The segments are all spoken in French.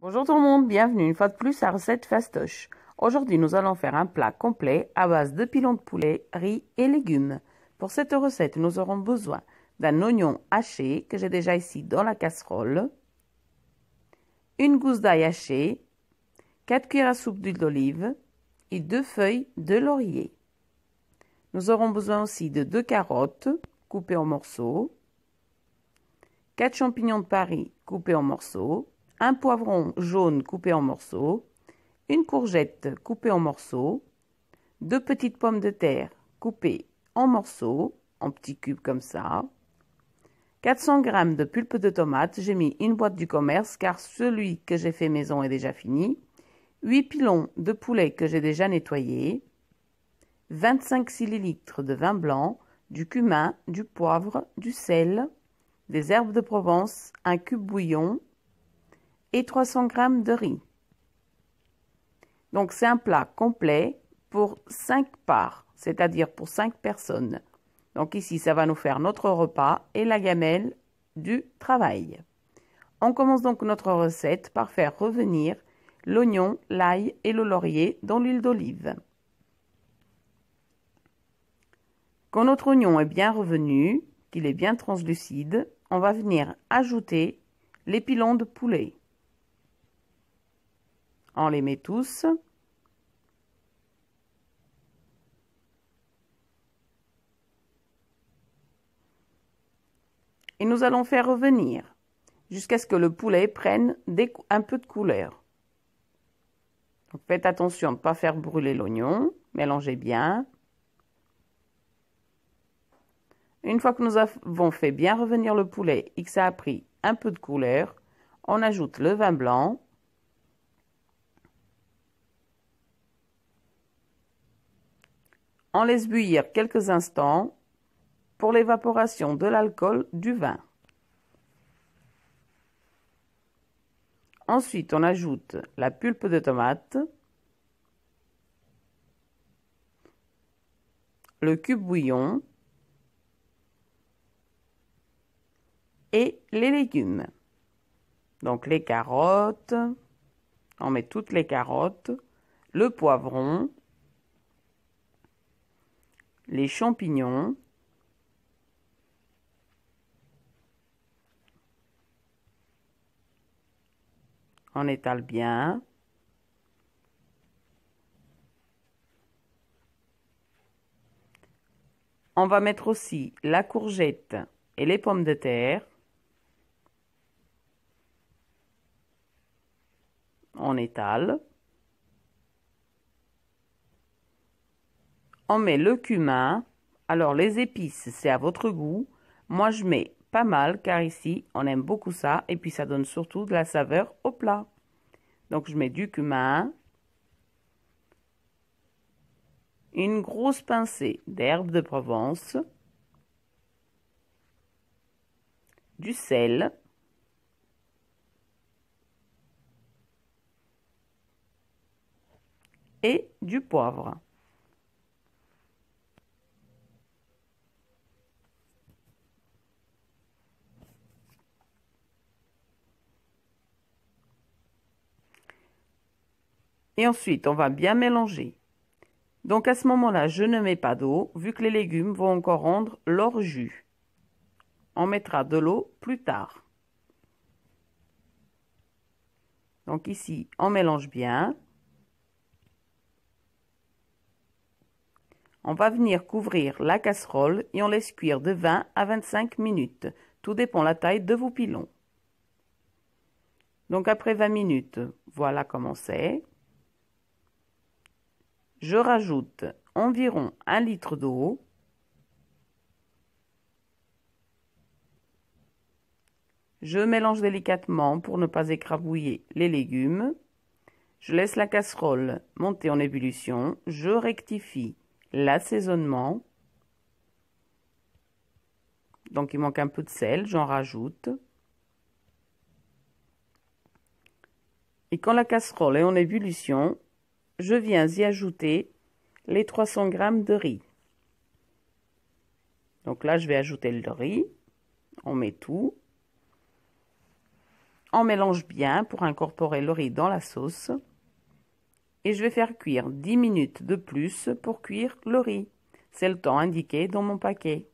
Bonjour tout le monde, bienvenue une fois de plus à Recette Fastoche. Aujourd'hui, nous allons faire un plat complet à base de pilons de poulet, riz et légumes. Pour cette recette, nous aurons besoin d'un oignon haché que j'ai déjà ici dans la casserole, une gousse d'ail hachée, 4 cuillères à soupe d'huile d'olive et 2 feuilles de laurier. Nous aurons besoin aussi de 2 carottes coupées en morceaux, 4 champignons de Paris coupés en morceaux, un poivron jaune coupé en morceaux, une courgette coupée en morceaux, 2 petites pommes de terre coupées en morceaux, en petits cubes comme ça, 400 g de pulpe de tomate, j'ai mis une boîte du commerce car celui que j'ai fait maison est déjà fini, 8 pilons de poulet que j'ai déjà nettoyé, 25 cl de vin blanc, du cumin, du poivre, du sel, des herbes de Provence, un cube bouillon et 300 g de riz. Donc c'est un plat complet pour 5 parts, c'est-à-dire pour 5 personnes. Donc ici, ça va nous faire notre repas et la gamelle du travail. On commence donc notre recette par faire revenir l'oignon, l'ail et le laurier dans l'huile d'olive. Quand notre oignon est bien revenu, qu'il est bien translucide, on va venir ajouter les pilons de poulet. On les met tous. Et nous allons faire revenir jusqu'à ce que le poulet prenne un peu de couleur. Donc faites attention de ne pas faire brûler l'oignon, mélangez bien. Une fois que nous avons fait bien revenir le poulet et que ça a pris un peu de couleur, on ajoute le vin blanc. On laisse bouillir quelques instants pour l'évaporation de l'alcool du vin. Ensuite, on ajoute la pulpe de tomate, le cube bouillon et les légumes. Donc les carottes, on met toutes les carottes, le poivron, les champignons, on étale bien. On va mettre aussi la courgette et les pommes de terre. On étale. On met le cumin. Alors les épices, c'est à votre goût. Moi, je mets pas mal car ici, on aime beaucoup ça. Et puis, ça donne surtout de la saveur au plat. Donc, je mets du cumin. Une grosse pincée d'herbes de Provence. Du sel. Et du poivre. Et ensuite, on va bien mélanger. Donc à ce moment-là, je ne mets pas d'eau, vu que les légumes vont encore rendre leur jus. On mettra de l'eau plus tard. Donc ici, on mélange bien. On va venir couvrir la casserole et on laisse cuire de 20 à 25 minutes. Tout dépend de la taille de vos pilons. Donc après 20 minutes, voilà comment c'est. Je rajoute environ 1 litre d'eau. Je mélange délicatement pour ne pas écrabouiller les légumes. Je laisse la casserole monter en ébullition. Je rectifie l'assaisonnement. Donc il manque un peu de sel, j'en rajoute. Et quand la casserole est en ébullition, je viens y ajouter les 300 g de riz. Donc là, je vais ajouter le riz. On met tout. On mélange bien pour incorporer le riz dans la sauce. Et je vais faire cuire 10 minutes de plus pour cuire le riz. C'est le temps indiqué dans mon paquet.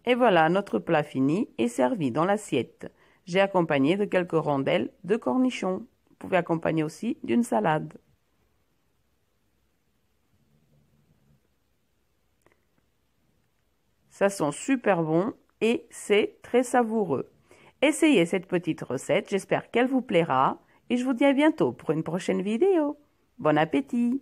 Et voilà, notre plat fini et servi dans l'assiette. J'ai accompagné de quelques rondelles de cornichons. Vous pouvez accompagner aussi d'une salade. Ça sent super bon et c'est très savoureux. Essayez cette petite recette, j'espère qu'elle vous plaira et je vous dis à bientôt pour une prochaine vidéo. Bon appétit!